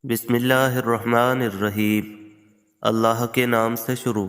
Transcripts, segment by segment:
بسم اللہ الرحمن الرحیم۔ اللہ کے نام سے شروع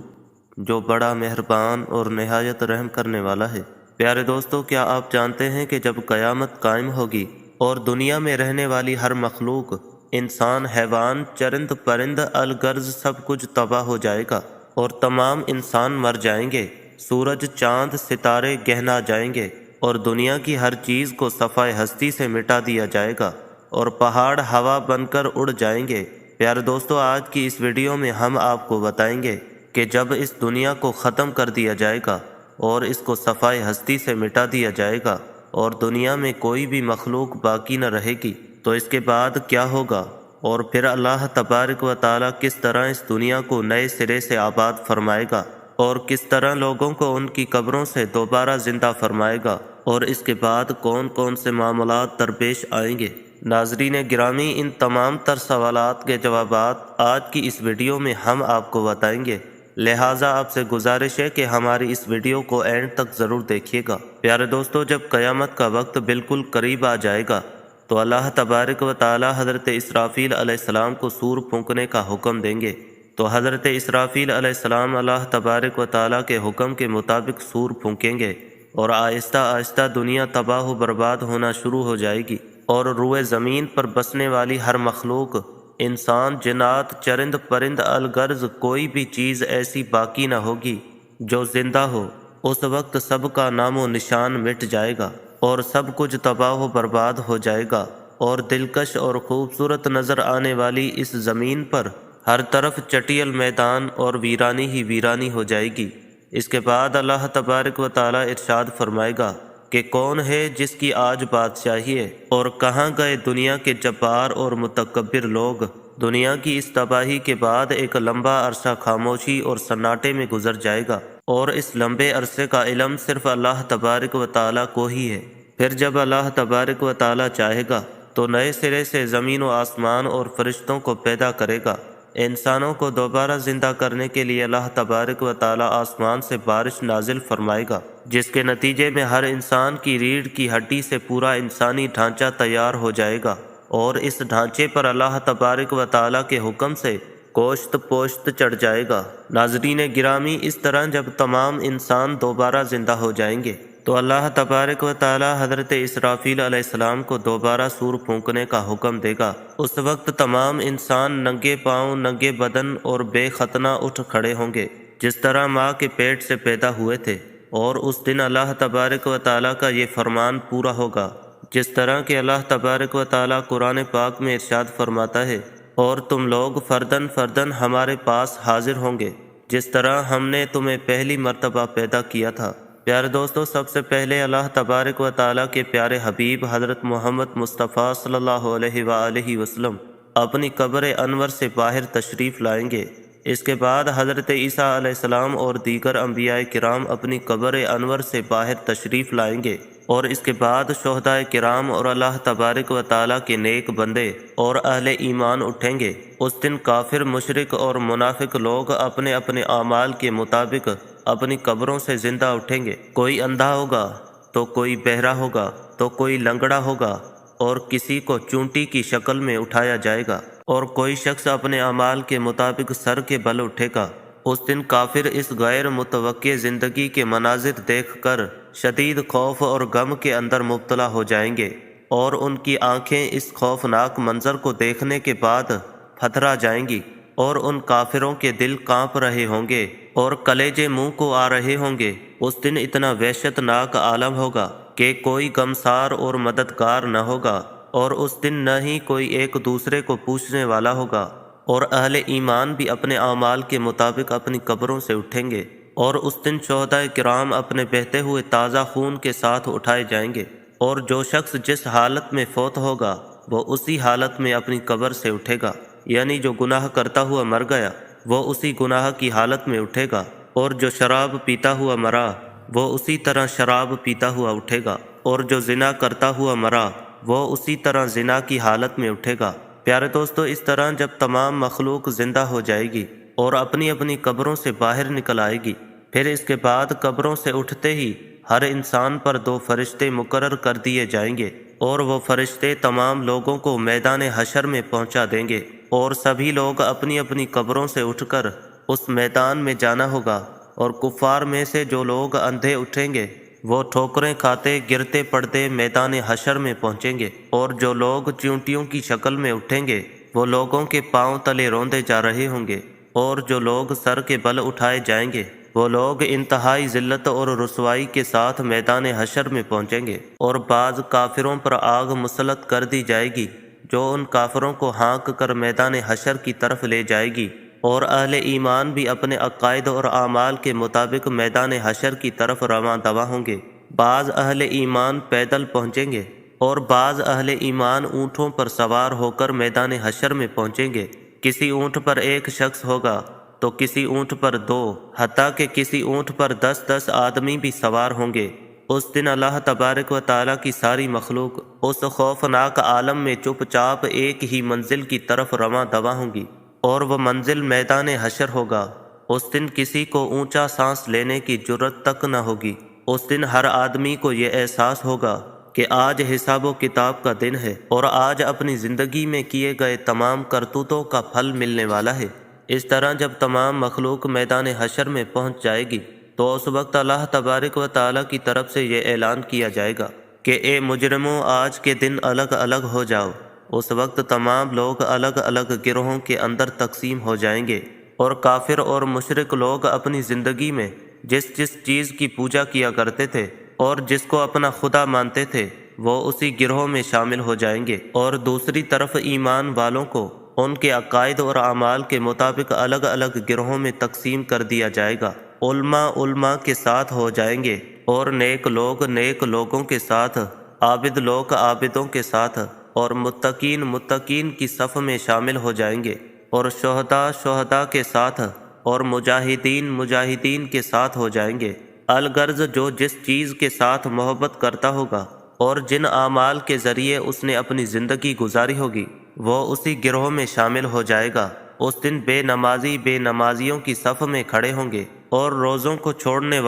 جو بڑا مہربان اور نہایت رحم کرنے والا ہے۔ پیارے دوستو، کیا آپ جانتے ہیں کہ جب قیامت قائم ہوگی اور دنیا میں رہنے والی ہر مخلوق، انسان، حیوان، چرند پرند، الغرض سب کچھ تباہ ہو جائے گا اور تمام انسان مر جائیں گے، سورج، چاند، ستارے گہنا جائیں گے اور دنیا کی ہر چیز کو صفائے ہستی سے مٹا دیا جائے گا اور پہاڑ ہوا بن کر اڑ جائیں گے۔ پیارے دوستو، آج کی اس ویڈیو میں ہم آپ کو بتائیں گے کہ جب اس دنیا کو ختم کر دیا جائے گا اور اس کو صفائے ہستی سے مٹا دیا جائے گا اور دنیا میں کوئی بھی مخلوق باقی نہ رہے گی تو اس کے بعد کیا ہوگا، اور پھر اللہ تبارک و تعالیٰ کس طرح اس دنیا کو نئے سرے سے آباد فرمائے گا اور کس طرح لوگوں کو ان کی قبروں سے دوبارہ زندہ فرمائے گا، اور اس کے بعد کون کون سے معاملات درپیش آئیں گے۔ ناظرین گرامی، ان تمام تر سوالات کے جوابات آج کی اس ویڈیو میں ہم آپ کو بتائیں گے، لہٰذا آپ سے گزارش ہے کہ ہماری اس ویڈیو کو اینڈ تک ضرور دیکھیے گا۔ پیارے دوستو، جب قیامت کا وقت بالکل قریب آ جائے گا تو اللہ تبارک و تعالی حضرت اسرافیل علیہ السلام کو سور پھونکنے کا حکم دیں گے، تو حضرت اسرافیل علیہ السلام اللہ تبارک و تعالی کے حکم کے مطابق سور پھونکیں گے اور آہستہ آہستہ دنیا تباہ و برباد ہونا شروع ہو جائے گی اور روئے زمین پر بسنے والی ہر مخلوق، انسان، جنات، چرند پرند، الغرض کوئی بھی چیز ایسی باقی نہ ہوگی جو زندہ ہو۔ اس وقت سب کا نام و نشان مٹ جائے گا اور سب کچھ تباہ و برباد ہو جائے گا، اور دلکش اور خوبصورت نظر آنے والی اس زمین پر ہر طرف چٹیل میدان اور ویرانی ہی ویرانی ہو جائے گی۔ اس کے بعد اللہ تبارک و تعالی ارشاد فرمائے گا کہ کون ہے جس کی آج بادشاہی ہے، اور کہاں گئے دنیا کے جبار اور متکبر لوگ۔ دنیا کی اس تباہی کے بعد ایک لمبا عرصہ خاموشی اور سناٹے میں گزر جائے گا، اور اس لمبے عرصے کا علم صرف اللہ تبارک و تعالیٰ کو ہی ہے۔ پھر جب اللہ تبارک و تعالیٰ چاہے گا تو نئے سرے سے زمین و آسمان اور فرشتوں کو پیدا کرے گا۔ انسانوں کو دوبارہ زندہ کرنے کے لیے اللہ تبارک و تعالیٰ آسمان سے بارش نازل فرمائے گا، جس کے نتیجے میں ہر انسان کی ریڑھ کی ہڈی سے پورا انسانی ڈھانچہ تیار ہو جائے گا، اور اس ڈھانچے پر اللہ تبارک و تعالیٰ کے حکم سے گوشت پوشت چڑھ جائے گا۔ ناظرین گرامی، اس طرح جب تمام انسان دوبارہ زندہ ہو جائیں گے تو اللہ تبارک و تعالی حضرت اسرافیل علیہ السلام کو دوبارہ سور پھونکنے کا حکم دے گا۔ اس وقت تمام انسان ننگے پاؤں، ننگے بدن اور بے ختنہ اٹھ کھڑے ہوں گے، جس طرح ماں کے پیٹ سے پیدا ہوئے تھے، اور اس دن اللہ تبارک و تعالی کا یہ فرمان پورا ہوگا، جس طرح کہ اللہ تبارک و تعالی قرآن پاک میں ارشاد فرماتا ہے، اور تم لوگ فردن فردن ہمارے پاس حاضر ہوں گے جس طرح ہم نے تمہیں پہلی مرتبہ پیدا کیا تھا۔ پیارے دوستو، سب سے پہلے اللہ تبارک و تعالیٰ کے پیارے حبیب حضرت محمد مصطفیٰ صلی اللہ علیہ وآلہ وسلم اپنی قبر انور سے باہر تشریف لائیں گے۔ اس کے بعد حضرت عیسیٰ علیہ السلام اور دیگر انبیاء کرام اپنی قبر انور سے باہر تشریف لائیں گے، اور اس کے بعد شہداء کرام اور اللہ تبارک و تعالیٰ کے نیک بندے اور اہل ایمان اٹھیں گے۔ اس دن کافر، مشرک اور منافق لوگ اپنے اپنے اعمال کے مطابق اپنی قبروں سے زندہ اٹھیں گے۔ کوئی اندھا ہوگا تو کوئی بہرا ہوگا تو کوئی لنگڑا ہوگا، اور کسی کو چونٹی کی شکل میں اٹھایا جائے گا، اور کوئی شخص اپنے اعمال کے مطابق سر کے بل اٹھے گا۔ اس دن کافر اس غیر متوقع زندگی کے مناظر دیکھ کر شدید خوف اور غم کے اندر مبتلا ہو جائیں گے، اور ان کی آنکھیں اس خوفناک منظر کو دیکھنے کے بعد پھتھرا جائیں گی، اور ان کافروں کے دل کانپ رہے ہوں گے اور کلیجے منہ کو آ رہے ہوں گے۔ اس دن اتنا وحشت ناک عالم ہوگا کہ کوئی غمسار اور مددگار نہ ہوگا، اور اس دن نہ ہی کوئی ایک دوسرے کو پوچھنے والا ہوگا، اور اہل ایمان بھی اپنے اعمال کے مطابق اپنی قبروں سے اٹھیں گے، اور اس دن شہداء کرام اپنے بہتے ہوئے تازہ خون کے ساتھ اٹھائے جائیں گے، اور جو شخص جس حالت میں فوت ہوگا وہ اسی حالت میں اپنی قبر سے اٹھے گا، یعنی جو گناہ کرتا ہوا مر گیا وہ اسی گناہ کی حالت میں اٹھے گا، اور جو شراب پیتا ہوا مرا وہ اسی طرح شراب پیتا ہوا اٹھے گا، اور جو زنا کرتا ہوا مرا وہ اسی طرح زنا کی حالت میں اٹھے گا۔ پیارے دوستو، اس طرح جب تمام مخلوق زندہ ہو جائے گی اور اپنی اپنی قبروں سے باہر نکل آئے گی، پھر اس کے بعد قبروں سے اٹھتے ہی ہر انسان پر 2 فرشتے مقرر کر دیے جائیں گے، اور وہ فرشتے تمام لوگوں کو میدان حشر میں پہنچا دیں گے۔ اور سبھی لوگ اپنی اپنی قبروں سے اٹھ کر اس میدان میں جانا ہوگا، اور کفار میں سے جو لوگ اندھے اٹھیں گے وہ ٹھوکریں کھاتے گرتے پڑتے میدان حشر میں پہنچیں گے، اور جو لوگ چیونٹیوں کی شکل میں اٹھیں گے وہ لوگوں کے پاؤں تلے روندے جا رہے ہوں گے، اور جو لوگ سر کے بل اٹھائے جائیں گے وہ لوگ انتہائی ذلت اور رسوائی کے ساتھ میدان حشر میں پہنچیں گے، اور بعض کافروں پر آگ مسلط کر دی جائے گی جو ان کافروں کو ہانک کر میدان حشر کی طرف لے جائے گی، اور اہل ایمان بھی اپنے عقائد اور اعمال کے مطابق میدان حشر کی طرف رواں دواں ہوں گے۔ بعض اہل ایمان پیدل پہنچیں گے اور بعض اہل ایمان اونٹوں پر سوار ہو کر میدان حشر میں پہنچیں گے۔ کسی اونٹ پر ایک شخص ہوگا تو کسی اونٹ پر دو، حتیٰ کہ کسی اونٹ پر 10 آدمی بھی سوار ہوں گے۔ اس دن اللہ تبارک و تعالیٰ کی ساری مخلوق اس خوفناک عالم میں چپ چاپ ایک ہی منزل کی طرف رواں دواں ہوں گی، اور وہ منزل میدان حشر ہوگا۔ اس دن کسی کو اونچا سانس لینے کی جرت تک نہ ہوگی۔ اس دن ہر آدمی کو یہ احساس ہوگا کہ آج حساب و کتاب کا دن ہے، اور آج اپنی زندگی میں کیے گئے تمام کرتوتوں کا پھل ملنے والا ہے۔ اس طرح جب تمام مخلوق میدان حشر میں پہنچ جائے گی تو اس وقت اللہ تبارک و تعالیٰ کی طرف سے یہ اعلان کیا جائے گا کہ اے مجرموں، آج کے دن الگ الگ ہو جاؤ۔ اس وقت تمام لوگ الگ الگ گروہوں کے اندر تقسیم ہو جائیں گے، اور کافر اور مشرک لوگ اپنی زندگی میں جس جس چیز کی پوجا کیا کرتے تھے اور جس کو اپنا خدا مانتے تھے وہ اسی گروہ میں شامل ہو جائیں گے، اور دوسری طرف ایمان والوں کو ان کے عقائد اور اعمال کے مطابق الگ الگ گروہوں میں تقسیم کر دیا جائے گا۔ علماء کے ساتھ ہو جائیں گے، اور نیک لوگ نیک لوگوں کے ساتھ، عابد لوگ عابدوں کے ساتھ، اور متقین کی صف میں شامل ہو جائیں گے، اور شہداء کے ساتھ، اور مجاہدین کے ساتھ ہو جائیں گے۔ الغرض جو جس چیز کے ساتھ محبت کرتا ہوگا اور جن اعمال کے ذریعے اس نے اپنی زندگی گزاری ہوگی وہ اسی گروہ میں شامل ہو جائے گا۔ اس دن بے نمازی بے نمازیوں کی صف میں کھڑے ہوں گے، اور روزوں کو چھوڑنے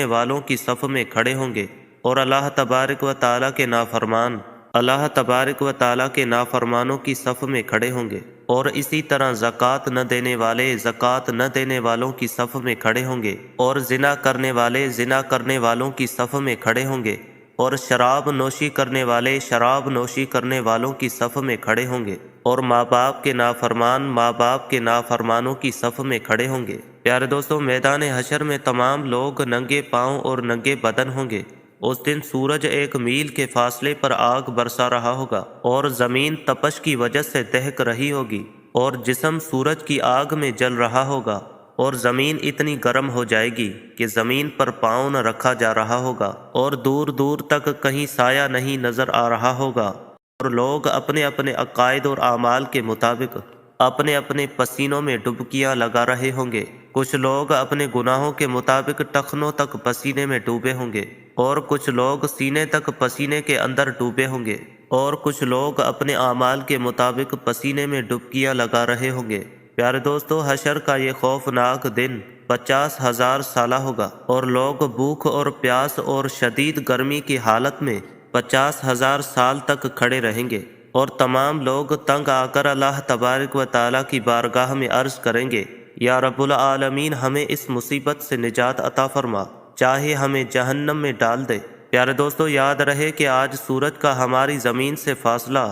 والوں کی صف میں کھڑے ہوں گے، اور اللہ تبارک و تعالیٰ کے نافرمانوں کی صف میں کھڑے ہوں گے، اور اسی طرح زکوٰۃ نہ دینے والے زکوٰۃ نہ دینے والوں کی صف میں کھڑے ہوں گے، اور زنا کرنے والے زنا کرنے والوں کی صف میں کھڑے ہوں گے، اور شراب نوشی کرنے والے شراب نوشی کرنے والوں کی صف میں کھڑے ہوں گے، اور ماں باپ کے نافرمانوں کی صف میں کھڑے ہوں گے۔ پیارے دوستو، میدان حشر میں تمام لوگ ننگے پاؤں اور ننگے بدن ہوں گے۔ اس دن سورج 1 میل کے فاصلے پر آگ برسا رہا ہوگا، اور زمین تپش کی وجہ سے دہک رہی ہوگی، اور جسم سورج کی آگ میں جل رہا ہوگا، اور زمین اتنی گرم ہو جائے گی کہ زمین پر پاؤں نہ رکھا جا رہا ہوگا، اور دور دور تک کہیں سایہ نہیں نظر آ رہا ہوگا، اور لوگ اپنے اپنے عقائد اور اعمال کے مطابق اپنے اپنے پسینوں میں ڈبکیاں لگا رہے ہوں گے۔ کچھ لوگ اپنے گناہوں کے مطابق ٹخنوں تک پسینے میں ڈوبے ہوں گے، اور کچھ لوگ سینے تک پسینے کے اندر ڈوبے ہوں گے، اور کچھ لوگ اپنے اعمال کے مطابق پسینے میں ڈبکیاں لگا رہے ہوں گے۔ پیارے دوستو، حشر کا یہ خوفناک دن 50,000 سالہ ہوگا، اور لوگ بھوک اور پیاس اور شدید گرمی کی حالت میں 50,000 سال تک کھڑے رہیں گے، اور تمام لوگ تنگ آ کر اللہ تبارک و تعالیٰ کی بارگاہ میں عرض کریں گے، یا رب العالمین، ہمیں اس مصیبت سے نجات عطا فرما، چاہے ہمیں جہنم میں ڈال دے۔ پیارے دوستو، یاد رہے کہ آج سورج کا ہماری زمین سے فاصلہ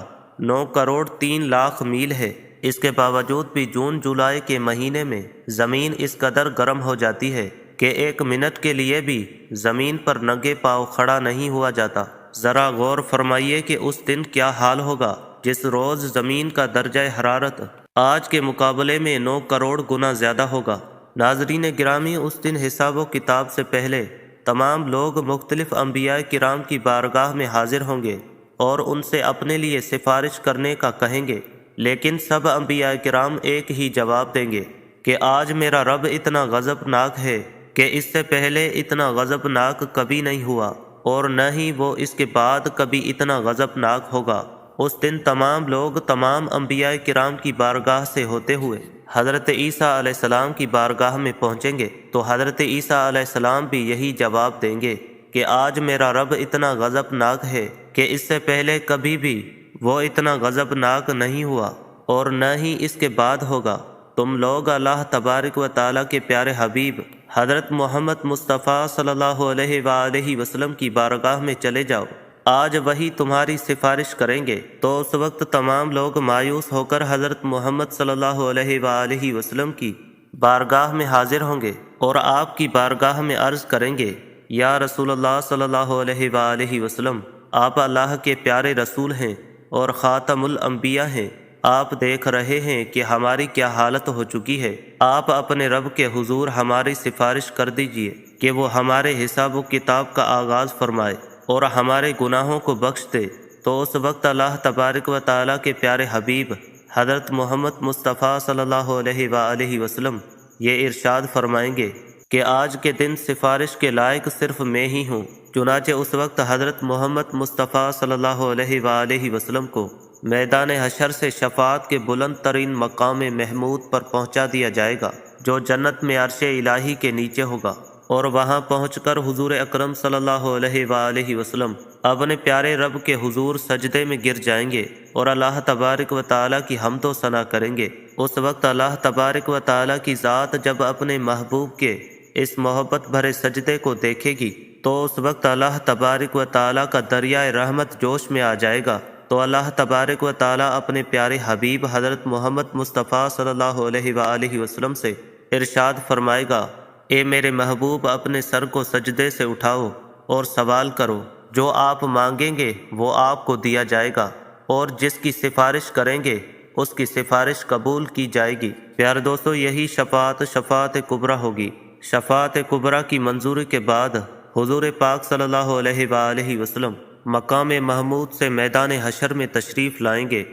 9 کروڑ 3 لاکھ میل ہے۔ اس کے باوجود بھی جون جولائی کے مہینے میں زمین اس قدر گرم ہو جاتی ہے کہ 1 منٹ کے لیے بھی زمین پر ننگے پاؤں کھڑا نہیں ہوا جاتا۔ ذرا غور فرمائیے کہ اس دن کیا حال ہوگا جس روز زمین کا درجہ حرارت آج کے مقابلے میں 9 کروڑ گنا زیادہ ہوگا۔ ناظرین گرامی، اس دن حساب و کتاب سے پہلے تمام لوگ مختلف انبیاء کرام کی بارگاہ میں حاضر ہوں گے اور ان سے اپنے لیے سفارش کرنے کا کہیں گے، لیکن سب انبیاء کرام ایک ہی جواب دیں گے کہ آج میرا رب اتنا غضبناک ہے کہ اس سے پہلے اتنا غضبناک کبھی نہیں ہوا، اور نہ ہی وہ اس کے بعد کبھی اتنا غضبناک ہوگا۔ اس دن تمام لوگ تمام انبیاء کرام کی بارگاہ سے ہوتے ہوئے حضرت عیسیٰ علیہ السلام کی بارگاہ میں پہنچیں گے، تو حضرت عیسیٰ علیہ السلام بھی یہی جواب دیں گے کہ آج میرا رب اتنا غضبناک ہے کہ اس سے پہلے کبھی بھی وہ اتنا غضبناک نہیں ہوا اور نہ ہی اس کے بعد ہوگا۔ تم لوگ اللہ تبارک و تعالیٰ کے پیارے حبیب حضرت محمد مصطفیٰ صلی اللہ علیہ وآلہ وسلم کی بارگاہ میں چلے جاؤ، آج وہی تمہاری سفارش کریں گے۔ تو اس وقت تمام لوگ مایوس ہو کر حضرت محمد صلی اللہ علیہ وآلہ وسلم کی بارگاہ میں حاضر ہوں گے اور آپ کی بارگاہ میں عرض کریں گے، یا رسول اللہ صلی اللہ علیہ وآلہ وسلم، آپ اللہ کے پیارے رسول ہیں اور خاتم الانبیاء ہیں۔ آپ دیکھ رہے ہیں کہ ہماری کیا حالت ہو چکی ہے۔ آپ اپنے رب کے حضور ہماری سفارش کر دیجئے کہ وہ ہمارے حساب و کتاب کا آغاز فرمائے اور ہمارے گناہوں کو بخش دے۔ تو اس وقت اللہ تبارک و تعالیٰ کے پیارے حبیب حضرت محمد مصطفیٰ صلی اللہ علیہ وآلہ وسلم یہ ارشاد فرمائیں گے کہ آج کے دن سفارش کے لائق صرف میں ہی ہوں۔ چنانچہ اس وقت حضرت محمد مصطفیٰ صلی اللہ علیہ وآلہ وسلم کو میدان حشر سے شفاعت کے بلند ترین مقام محمود پر پہنچا دیا جائے گا، جو جنت میں عرش الہی کے نیچے ہوگا، اور وہاں پہنچ کر حضور اکرم صلی اللہ علیہ وآلہ وسلم اپنے پیارے رب کے حضور سجدے میں گر جائیں گے اور اللہ تبارک و تعالیٰ کی حمد و ثنا کریں گے۔ اس وقت اللہ تبارک و تعالیٰ کی ذات جب اپنے محبوب کے اس محبت بھرے سجدے کو دیکھے گی تو اس وقت اللہ تبارک و تعالیٰ کا دریائے رحمت جوش میں آ جائے گا۔ تو اللہ تبارک و تعالیٰ اپنے پیارے حبیب حضرت محمد مصطفیٰ صلی اللہ علیہ وآلہ وسلم سے ارشاد فرمائے گا، اے میرے محبوب، اپنے سر کو سجدے سے اٹھاؤ اور سوال کرو، جو آپ مانگیں گے وہ آپ کو دیا جائے گا، اور جس کی سفارش کریں گے اس کی سفارش قبول کی جائے گی۔ پیارے دوستو، یہی شفاعت کبریٰ ہوگی۔ شفاعت کبریٰ کی منظوری کے بعد حضور پاک صلی اللہ علیہ وآلہ وسلم مقام محمود سے میدان حشر میں تشریف لائیں گے،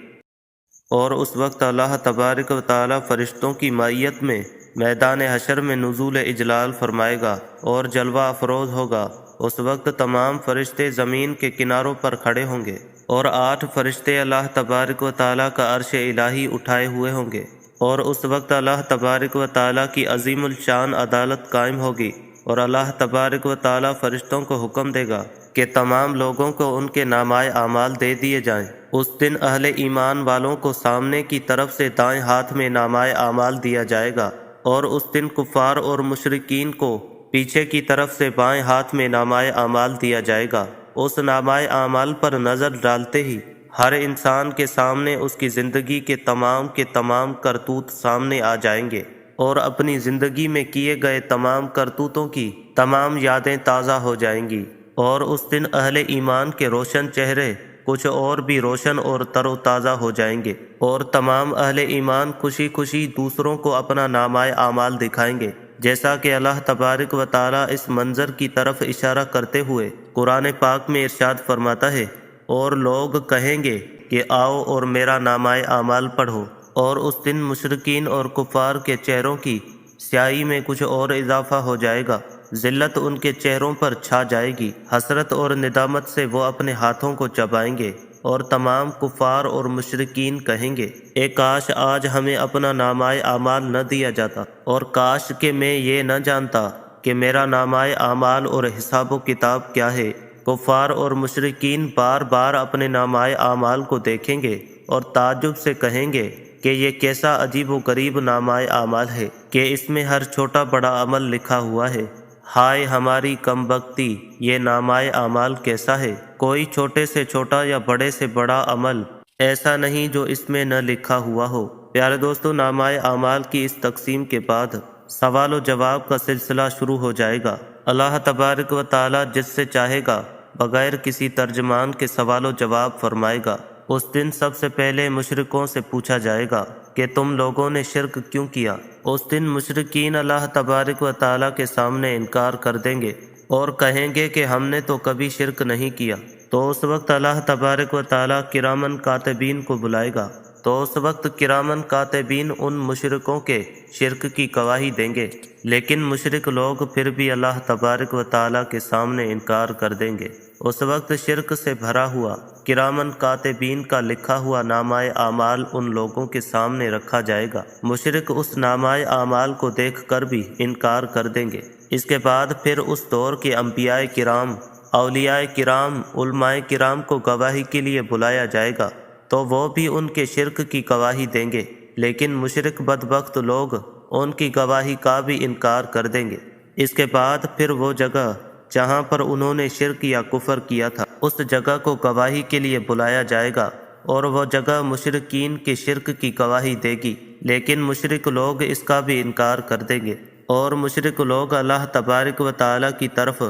اور اس وقت اللہ تبارک و تعالیٰ فرشتوں کی معیت میں میدان حشر میں نزول اجلال فرمائے گا اور جلوہ افروز ہوگا۔ اس وقت تمام فرشتے زمین کے کناروں پر کھڑے ہوں گے اور 8 فرشتے اللہ تبارک و تعالیٰ کا عرش الہی اٹھائے ہوئے ہوں گے، اور اس وقت اللہ تبارک و تعالیٰ کی عظیم الشان عدالت قائم ہوگی، اور اللہ تبارک و تعالیٰ فرشتوں کو حکم دے گا کہ تمام لوگوں کو ان کے نامۂ اعمال دے دیے جائیں۔ اس دن اہل ایمان والوں کو سامنے کی طرف سے دائیں ہاتھ میں نامۂ اعمال دیا جائے گا، اور اس دن کفار اور مشرکین کو پیچھے کی طرف سے بائیں ہاتھ میں نامۂ اعمال دیا جائے گا۔ اس نامۂ اعمال پر نظر ڈالتے ہی ہر انسان کے سامنے اس کی زندگی کے تمام کرتوت سامنے آ جائیں گے، اور اپنی زندگی میں کیے گئے تمام کرتوتوں کی تمام یادیں تازہ ہو جائیں گی، اور اس دن اہل ایمان کے روشن چہرے کچھ اور بھی روشن اور تر و تازہ ہو جائیں گے، اور تمام اہل ایمان خوشی خوشی دوسروں کو اپنا نامۂ اعمال دکھائیں گے، جیسا کہ اللہ تبارک و تعالیٰ اس منظر کی طرف اشارہ کرتے ہوئے قرآن پاک میں ارشاد فرماتا ہے، اور لوگ کہیں گے کہ آؤ اور میرا نامۂ اعمال پڑھو، اور اس دن مشرکین اور کفار کے چہروں کی سیاہی میں کچھ اور اضافہ ہو جائے گا، ذلت ان کے چہروں پر چھا جائے گی، حسرت اور ندامت سے وہ اپنے ہاتھوں کو چبائیں گے، اور تمام کفار اور مشرکین کہیں گے، اے کاش آج ہمیں اپنا نامۂ اعمال نہ دیا جاتا، اور کاش کہ میں یہ نہ جانتا کہ میرا نامۂ اعمال اور حساب و کتاب کیا ہے۔ کفار اور مشرکین بار بار اپنے نامۂ اعمال کو دیکھیں گے اور تعجب سے کہیں گے کہ یہ کیسا عجیب و غریب نامۂ اعمال ہے کہ اس میں ہر چھوٹا بڑا عمل لکھا ہوا ہے۔ ہائے ہماری کم بختی، یہ نامۂ اعمال کیسا ہے؟ کوئی چھوٹے سے چھوٹا یا بڑے سے بڑا عمل ایسا نہیں جو اس میں نہ لکھا ہوا ہو۔ پیارے دوستو، نامۂ اعمال کی اس تقسیم کے بعد سوال و جواب کا سلسلہ شروع ہو جائے گا۔ اللہ تبارک و تعالیٰ جس سے چاہے گا بغیر کسی ترجمان کے سوال و جواب فرمائے گا۔ اس دن سب سے پہلے مشرکوں سے پوچھا جائے گا کہ تم لوگوں نے شرک کیوں کیا؟ اس دن مشرکین اللہ تبارک و تعالیٰ کے سامنے انکار کر دیں گے اور کہیں گے کہ ہم نے تو کبھی شرک نہیں کیا۔ تو اس وقت اللہ تبارک و تعالیٰ کرامن کاتبین کو بلائے گا، تو اس وقت کرامن کاتبین ان مشرکوں کے شرک کی گواہی دیں گے، لیکن مشرک لوگ پھر بھی اللہ تبارک و تعالیٰ کے سامنے انکار کر دیں گے۔ اس وقت شرک سے بھرا ہوا کرامن کاتبین کا لکھا ہوا نامۂ اعمال ان لوگوں کے سامنے رکھا جائے گا۔ مشرک اس نامۂ اعمال کو دیکھ کر بھی انکار کر دیں گے۔ اس کے بعد پھر اس دور کے انبیاء کرام، اولیاء کرام، علماء کرام کو گواہی کے لیے بلایا جائے گا، تو وہ بھی ان کے شرک کی گواہی دیں گے، لیکن مشرک بدبخت لوگ ان کی گواہی کا بھی انکار کر دیں گے۔ اس کے بعد پھر وہ جگہ جہاں پر انہوں نے شرک یا کفر کیا تھا، اس جگہ کو گواہی کے لیے بلایا جائے گا، اور وہ جگہ مشرکین کے شرک کی گواہی دے گی، لیکن مشرک لوگ اس کا بھی انکار کر دیں گے۔ اور مشرک لوگ اللہ تبارک و تعالیٰ کی طرف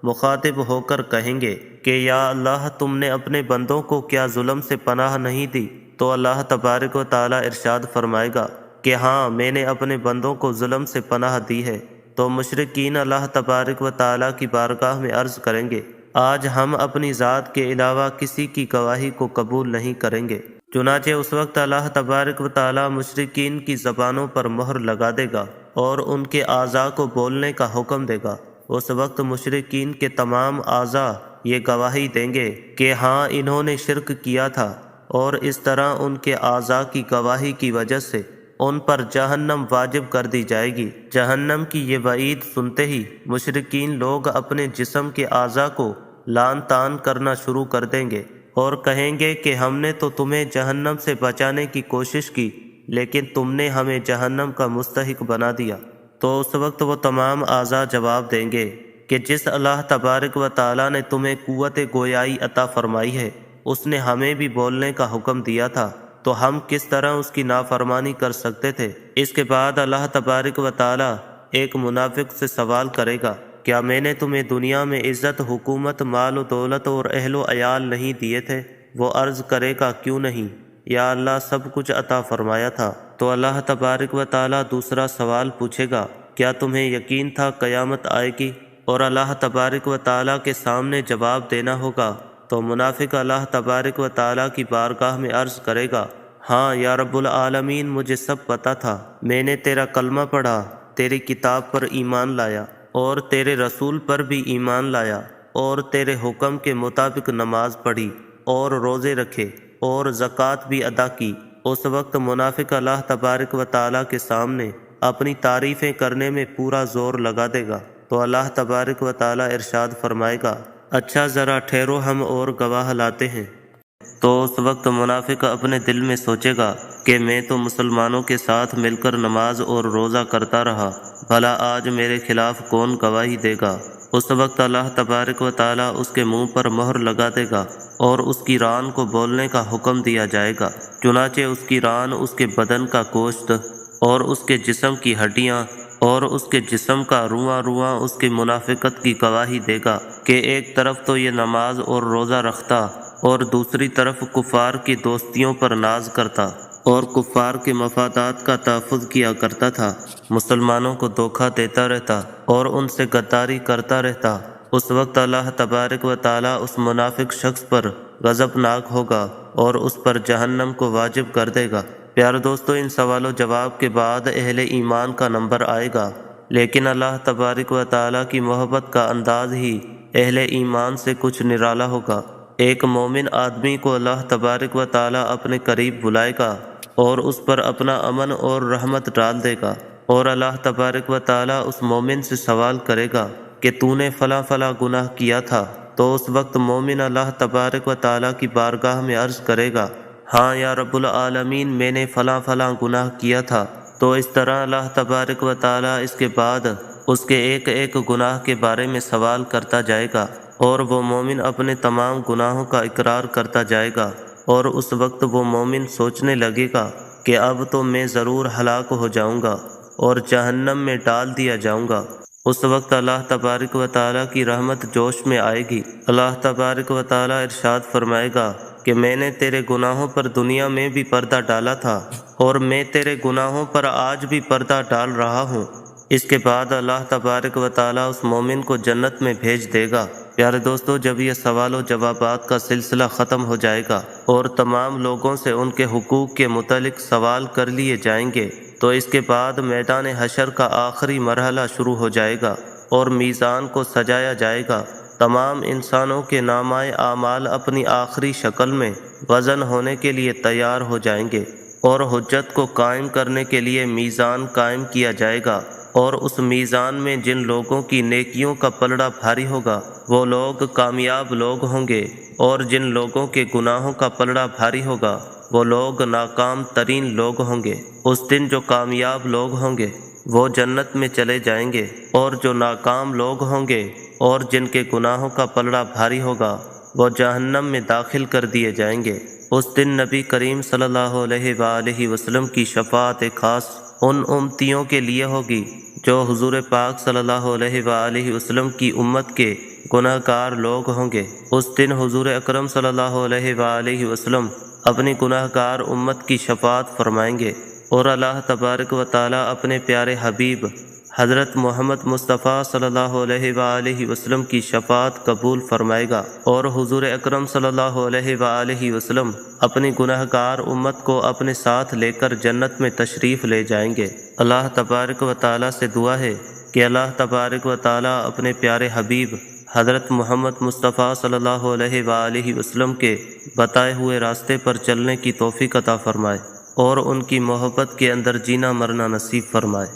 مخاطب ہو کر کہیں گے کہ یا اللہ، تم نے اپنے بندوں کو کیا ظلم سے پناہ نہیں دی؟ تو اللہ تبارک و تعالیٰ ارشاد فرمائے گا کہ ہاں، میں نے اپنے بندوں کو ظلم سے پناہ دی ہے۔ تو مشرکین اللہ تبارک و تعالیٰ کی بارگاہ میں عرض کریں گے، آج ہم اپنی ذات کے علاوہ کسی کی گواہی کو قبول نہیں کریں گے۔ چنانچہ اس وقت اللہ تبارک و تعالیٰ مشرکین کی زبانوں پر مہر لگا دے گا اور ان کے اعضاء کو بولنے کا حکم دے گا۔ اس وقت مشرکین کے تمام اعضاء یہ گواہی دیں گے کہ ہاں، انہوں نے شرک کیا تھا، اور اس طرح ان کے اعضاء کی گواہی کی وجہ سے ان پر جہنم واجب کر دی جائے گی۔ جہنم کی یہ وعید سنتے ہی مشرکین لوگ اپنے جسم کے اعضاء کو لعن طعن کرنا شروع کر دیں گے اور کہیں گے کہ ہم نے تو تمہیں جہنم سے بچانے کی کوشش کی، لیکن تم نے ہمیں جہنم کا مستحق بنا دیا۔ تو اس وقت وہ تمام اعضاء جواب دیں گے کہ جس اللہ تبارک و تعالیٰ نے تمہیں قوت گویائی عطا فرمائی ہے، اس نے ہمیں بھی بولنے کا حکم دیا تھا، تو ہم کس طرح اس کی نافرمانی کر سکتے تھے؟ اس کے بعد اللہ تبارک و تعالیٰ ایک منافق سے سوال کرے گا، کیا میں نے تمہیں دنیا میں عزت، حکومت، مال و دولت اور اہل و عیال نہیں دیے تھے؟ وہ عرض کرے گا، کیوں نہیں یا اللہ، سب کچھ عطا فرمایا تھا۔ تو اللہ تبارک و تعالیٰ دوسرا سوال پوچھے گا، کیا تمہیں یقین تھا قیامت آئے گی؟ اور اللہ تبارک و تعالیٰ کے سامنے جواب دینا ہوگا۔ تو منافق اللہ تبارک و تعالیٰ کی بارگاہ میں عرض کرے گا، ہاں یا رب العالمین، مجھے سب پتہ تھا، میں نے تیرا کلمہ پڑھا، تیری کتاب پر ایمان لایا، اور تیرے رسول پر بھی ایمان لایا، اور تیرے حکم کے مطابق نماز پڑھی اور روزے رکھے اور زکوٰۃ بھی ادا کی۔ اس وقت منافق اللہ تبارک و تعالیٰ کے سامنے اپنی تعریفیں کرنے میں پورا زور لگا دے گا۔ تو اللہ تبارک و تعالیٰ ارشاد فرمائے گا، اچھا ذرا ٹھہرو، ہم اور گواہ لاتے ہیں۔ تو اس وقت منافق اپنے دل میں سوچے گا کہ میں تو مسلمانوں کے ساتھ مل کر نماز اور روزہ کرتا رہا، بھلا آج میرے خلاف کون گواہی دے گا؟ اس وقت اللہ تبارک و تعالیٰ اس کے منہ پر مہر لگا دے گا اور اس کی ران کو بولنے کا حکم دیا جائے گا۔ چنانچہ اس کی ران اس کے بدن کا گوشت اور اس کے جسم کی ہڈیاں اور اس کے جسم کا رواں رواں اس کی منافقت کی گواہی دے گا کہ ایک طرف تو یہ نماز اور روزہ رکھتا اور دوسری طرف کفار کی دوستیوں پر ناز کرتا اور کفار کے مفادات کا تحفظ کیا کرتا تھا، مسلمانوں کو دھوکہ دیتا رہتا اور ان سے غداری کرتا رہتا۔ اس وقت اللہ تبارک و تعالیٰ اس منافق شخص پر غضبناک ہوگا اور اس پر جہنم کو واجب کر دے گا۔ پیارے دوستو، ان سوال و جواب کے بعد اہل ایمان کا نمبر آئے گا، لیکن اللہ تبارک و تعالیٰ کی محبت کا انداز ہی اہل ایمان سے کچھ نرالا ہوگا۔ ایک مومن آدمی کو اللہ تبارک و تعالیٰ اپنے قریب بلائے گا اور اس پر اپنا امن اور رحمت ڈال دے گا، اور اللہ تبارک و تعالیٰ اس مومن سے سوال کرے گا کہ تو نے فلاں فلاں گناہ کیا تھا۔ تو اس وقت مومن اللہ تبارک و تعالیٰ کی بارگاہ میں عرض کرے گا، ہاں یا رب العالمین، میں نے فلاں فلاں گناہ کیا تھا۔ تو اس طرح اللہ تبارک و تعالیٰ اس کے بعد اس کے ایک ایک گناہ کے بارے میں سوال کرتا جائے گا، اور وہ مومن اپنے تمام گناہوں کا اقرار کرتا جائے گا، اور اس وقت وہ مومن سوچنے لگے گا کہ اب تو میں ضرور ہلاک ہو جاؤں گا اور جہنم میں ڈال دیا جاؤں گا۔ اس وقت اللہ تبارک و تعالیٰ کی رحمت جوش میں آئے گی۔ اللہ تبارک و تعالیٰ ارشاد فرمائے گا کہ میں نے تیرے گناہوں پر دنیا میں بھی پردہ ڈالا تھا، اور میں تیرے گناہوں پر آج بھی پردہ ڈال رہا ہوں۔ اس کے بعد اللہ تبارک و تعالیٰ اس مومن کو جنت میں بھیج دے گا۔ پیارے دوستو، جب یہ سوال و جوابات کا سلسلہ ختم ہو جائے گا اور تمام لوگوں سے ان کے حقوق کے متعلق سوال کر لیے جائیں گے، تو اس کے بعد میدان حشر کا آخری مرحلہ شروع ہو جائے گا اور میزان کو سجایا جائے گا۔ تمام انسانوں کے نامۂ اعمال اپنی آخری شکل میں وزن ہونے کے لیے تیار ہو جائیں گے، اور حجت کو قائم کرنے کے لیے میزان قائم کیا جائے گا، اور اس میزان میں جن لوگوں کی نیکیوں کا پلڑا بھاری ہوگا وہ لوگ کامیاب لوگ ہوں گے، اور جن لوگوں کے گناہوں کا پلڑا بھاری ہوگا وہ لوگ ناکام ترین لوگ ہوں گے۔ اس دن جو کامیاب لوگ ہوں گے وہ جنت میں چلے جائیں گے، اور جو ناکام لوگ ہوں گے اور جن کے گناہوں کا پلڑا بھاری ہوگا وہ جہنم میں داخل کر دیے جائیں گے۔ اس دن نبی کریم صلی اللہ علیہ وآلہ وسلم کی شفاعت خاص ان امتیوں کے لیے ہوگی جو حضور پاک صلی اللہ علیہ وآلہ وسلم کی امت کے گناہ گار لوگ ہوں گے۔ اس دن حضور اکرم صلی اللہ علیہ وآلہ وسلم اپنی گناہ گار امت کی شفاعت فرمائیں گے، اور اللہ تبارک و تعالی اپنے پیارے حبیب حضرت محمد مصطفیٰ صلی اللہ علیہ وآلہ وسلم کی شفاعت قبول فرمائے گا، اور حضور اکرم صلی اللہ علیہ وآلہ وسلم اپنی گناہ گار امت کو اپنے ساتھ لے کر جنت میں تشریف لے جائیں گے۔ اللہ تبارک و تعالی سے دعا ہے کہ اللہ تبارک و تعالی اپنے پیارے حبیب حضرت محمد مصطفیٰ صلی اللہ علیہ وآلہ وسلم کے بتائے ہوئے راستے پر چلنے کی توفیق عطا فرمائے، اور ان کی محبت کے اندر جینا مرنا نصیب فرمائے۔